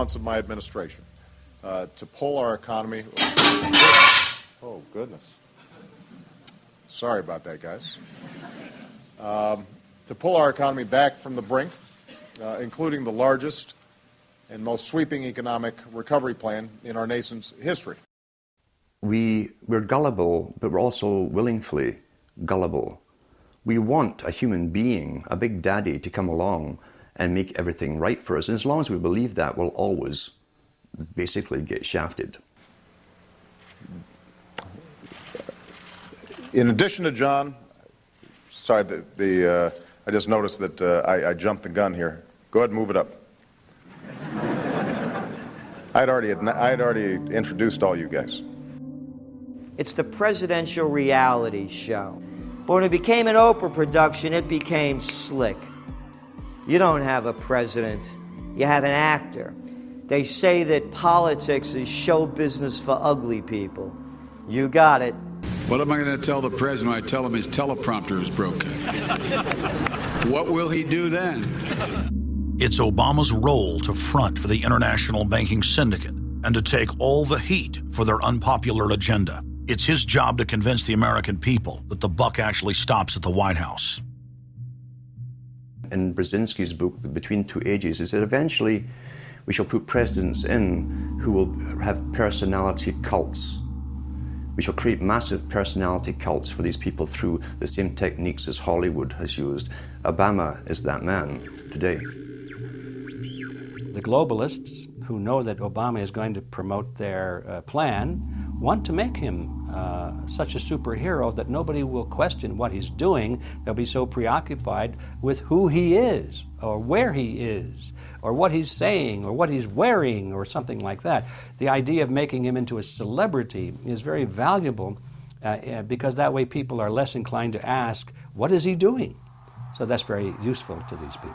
months of my administration to pull our economy. Oh, goodness. Sorry about that, guys. To pull our economy back from the brink, including the largest and most sweeping economic recovery plan in our nation's history. We're gullible, but we're also willingly gullible. We want a human being, a big daddy, to come along and make everything right for us. And as long as we believe that, we'll always basically get shafted. In addition to John, sorry, I just noticed that I jumped the gun here. Go ahead and move it up. I had already introduced all you guys. It's the presidential reality show. But when it became an Oprah production, it became slick. You don't have a president, you have an actor. They say that politics is show business for ugly people. You got it. What am I going to tell the president when I tell him his teleprompter is broken? What will he do then? It's Obama's role to front for the international banking syndicate and to take all the heat for their unpopular agenda. It's his job to convince the American people that the buck actually stops at the White House. In Brzezinski's book, Between Two Ages, he said eventually we shall put presidents in who will have personality cults. We shall create massive personality cults for these people through the same techniques as Hollywood has used. Obama is that man today. The globalists, who know that Obama is going to promote their plan, want to make him such a superhero that nobody will question what he's doing. They'll be so preoccupied with who he is, or where he is, or what he's saying, or what he's wearing, or something like that. The idea of making him into a celebrity is very valuable because that way people are less inclined to ask, what is he doing? So that's very useful to these people.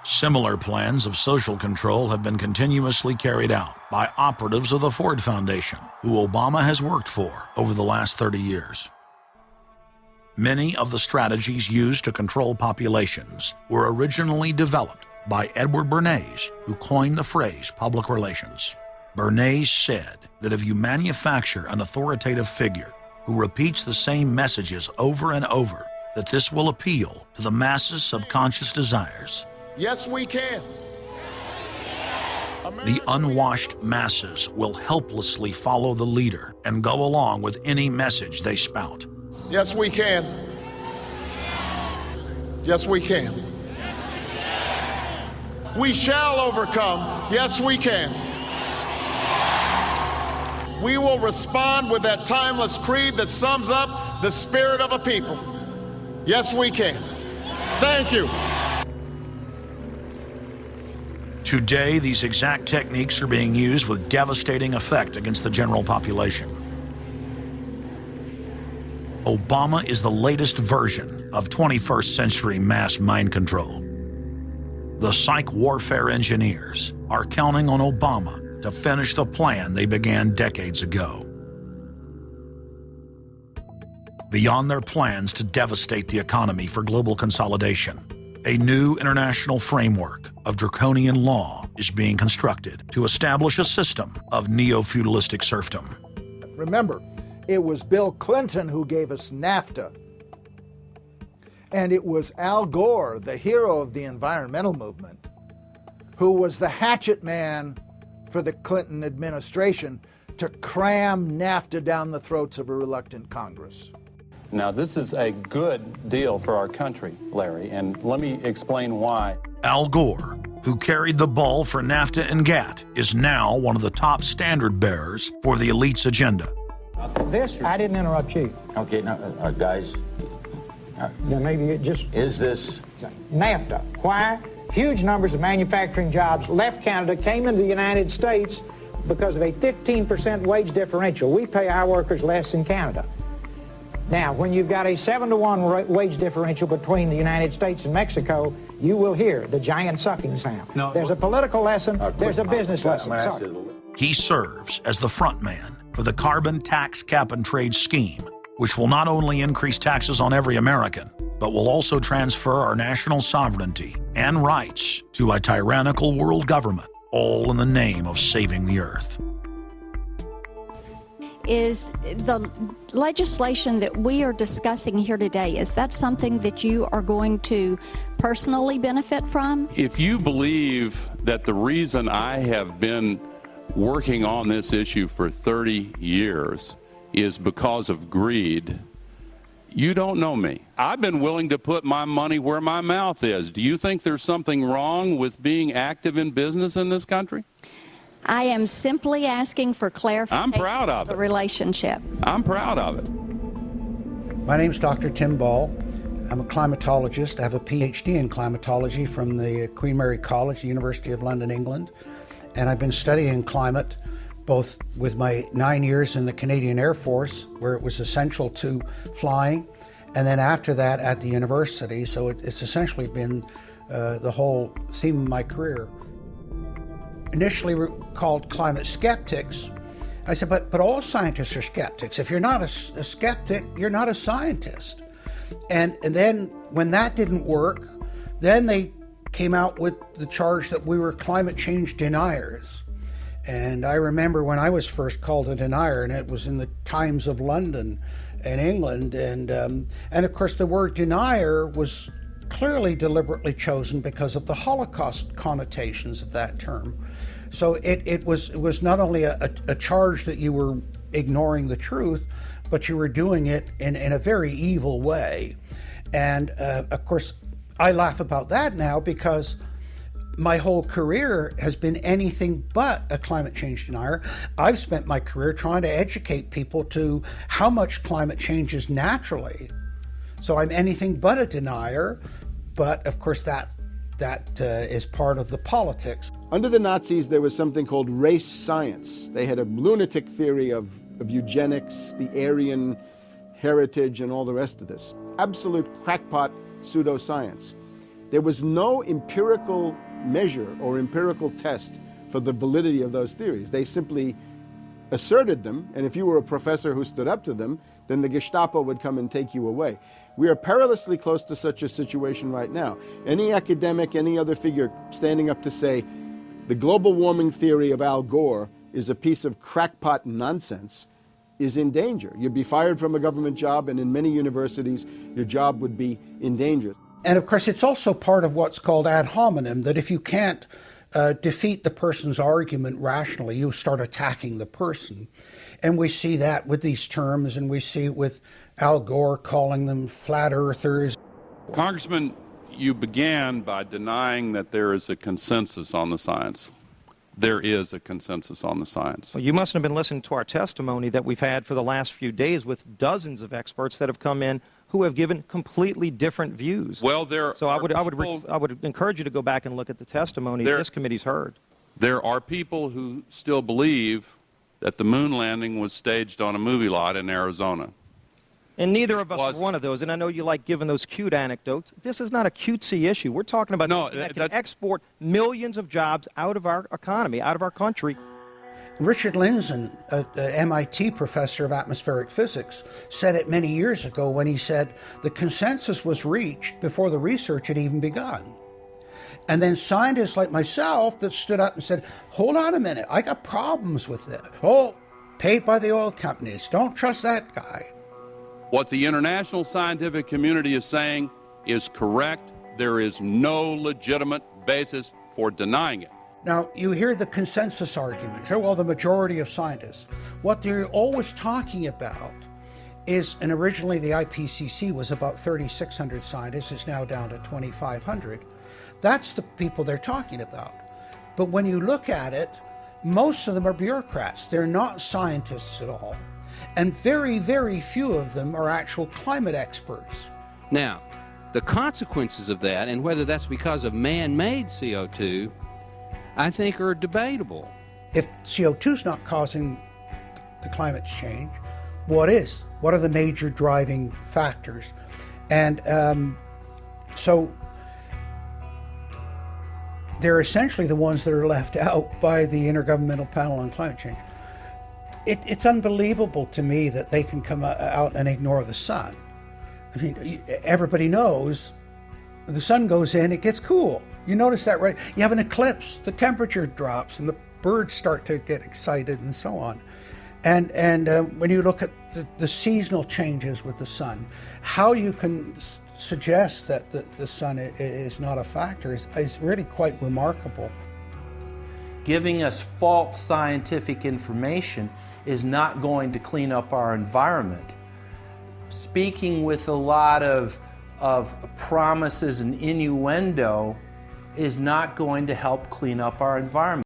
Similar plans of social control have been continuously carried out by operatives of the Ford Foundation, who Obama has worked for over the last 30 years. Many of the strategies used to control populations were originally developed by Edward Bernays, who coined the phrase public relations. Bernays said that if you manufacture an authoritative figure who repeats the same messages over and over, that this will appeal to the masses' subconscious desires. Yes, we can. The unwashed masses will helplessly follow the leader and go along with any message they spout. Yes, we can. Yes, we can. We shall overcome. Yes, we can. We will respond with that timeless creed that sums up the spirit of a people. Yes, we can. Thank you. Today, these exact techniques are being used with devastating effect against the general population. Obama is the latest version of 21st century mass mind control. The psych warfare engineers are counting on Obama to finish the plan they began decades ago. Beyond their plans to devastate the economy for global consolidation, a new international framework of draconian law is being constructed to establish a system of neo-feudalistic serfdom. Remember, it was Bill Clinton who gave us NAFTA. And it was Al Gore, the hero of the environmental movement, who was the hatchet man for the Clinton administration to cram NAFTA down the throats of a reluctant Congress. Now, this is a good deal for our country, Larry, and let me explain why. Al Gore, who carried the ball for NAFTA and GATT, is now one of the top standard bearers for the elite's agenda. I didn't interrupt you. Okay, now, guys. Yeah, maybe it just... Is this... NAFTA. Why? Huge numbers of manufacturing jobs left Canada, came into the United States because of a 15% wage differential. We pay our workers less in Canada. Now, when you've got a 7-to-1 wage differential between the United States and Mexico, you will hear the giant sucking sound. No, there's a political lesson, there's a business lesson. Sorry. He serves as the front man for the carbon tax cap and trade scheme, which will not only increase taxes on every American, but will also transfer our national sovereignty and rights to a tyrannical world government all in the name of saving the earth. Is the legislation that we are discussing here today, is that something that you are going to personally benefit from? If you believe that the reason I have been working on this issue for 30 years is because of greed, you don't know me. I've been willing to put my money where my mouth is. Do you think there's something wrong with being active in business in this country? I am simply asking for clarification. I'm proud of the it. relationship. I'm proud of it. My name's Dr. Tim Ball. I'm a climatologist. I have a PhD in climatology from the Queen Mary College, the University of London, England. And I've been studying climate both with my 9 years in the Canadian Air Force, where it was essential to flying, and then after that at the university. So it's essentially been the whole theme of my career. Initially called climate skeptics. I said, but all scientists are skeptics. If you're not a skeptic, you're not a scientist. And then when that didn't work, then they came out with the charge that we were climate change deniers. And I remember when I was first called a denier, and it was in the Times of London and England. And of course, the word denier was clearly deliberately chosen because of the Holocaust connotations of that term. So it was not only a charge that you were ignoring the truth, but you were doing it in a very evil way. And of course, I laugh about that now because my whole career has been anything but a climate change denier. I've spent my career trying to educate people to how much climate changes naturally. So I'm anything but a denier, but of course that is part of the politics. Under the Nazis, there was something called race science. They had a lunatic theory of eugenics, the Aryan heritage, and all the rest of this. Absolute crackpot pseudoscience. There was no empirical measure or empirical test for the validity of those theories. They simply asserted them, and if you were a professor who stood up to them, then the Gestapo would come and take you away. We are perilously close to such a situation right now. Any academic, any other figure standing up to say the global warming theory of Al Gore is a piece of crackpot nonsense is in danger. You'd be fired from a government job, and in many universities, your job would be in danger. And of course, it's also part of what's called ad hominem, that if you can't defeat the person's argument rationally, you start attacking the person. And we see that with these terms, and we see it with Al Gore calling them flat earthers. Congressman, you began by denying that there is a consensus on the science. There is a consensus on the science. Well, you mustn't have been listening to our testimony that we've had for the last few days with dozens of experts that have come in who have given completely different views. Well, I would encourage you to go back and look at the testimony this committee's heard. There are people who still believe that the moon landing was staged on a movie lot in Arizona. And neither of us are one of those, and I know you like giving those cute anecdotes. This is not a cutesy issue. We're talking about something that can export millions of jobs out of our economy, out of our country. Richard Lindzen, an MIT professor of atmospheric physics, said it many years ago when he said the consensus was reached before the research had even begun. And then scientists like myself that stood up and said, hold on a minute, I got problems with it. Oh, paid by the oil companies, don't trust that guy. What the international scientific community is saying is correct. There is no legitimate basis for denying it. Now, you hear the consensus argument. Well, the majority of scientists. What they're always talking about is, and originally the IPCC was about 3,600 scientists, it's now down to 2,500. That's the people they're talking about. But when you look at it, most of them are bureaucrats. They're not scientists at all. And very, very few of them are actual climate experts. Now, the consequences of that, and whether that's because of man-made CO2, I think are debatable. If CO2 is not causing the climate change, what is? What are the major driving factors? And so they're essentially the ones that are left out by the Intergovernmental Panel on Climate Change. It's unbelievable to me that they can come out and ignore the sun. I mean, everybody knows the sun goes in, it gets cool. You notice that, right? You have an eclipse, the temperature drops, and the birds start to get excited and so on. And when you look at the seasonal changes with the sun, how you can suggest that the sun is not a factor is really quite remarkable. Giving us false scientific information is not going to clean up our environment. Speaking with a lot of promises and innuendo is not going to help clean up our environment.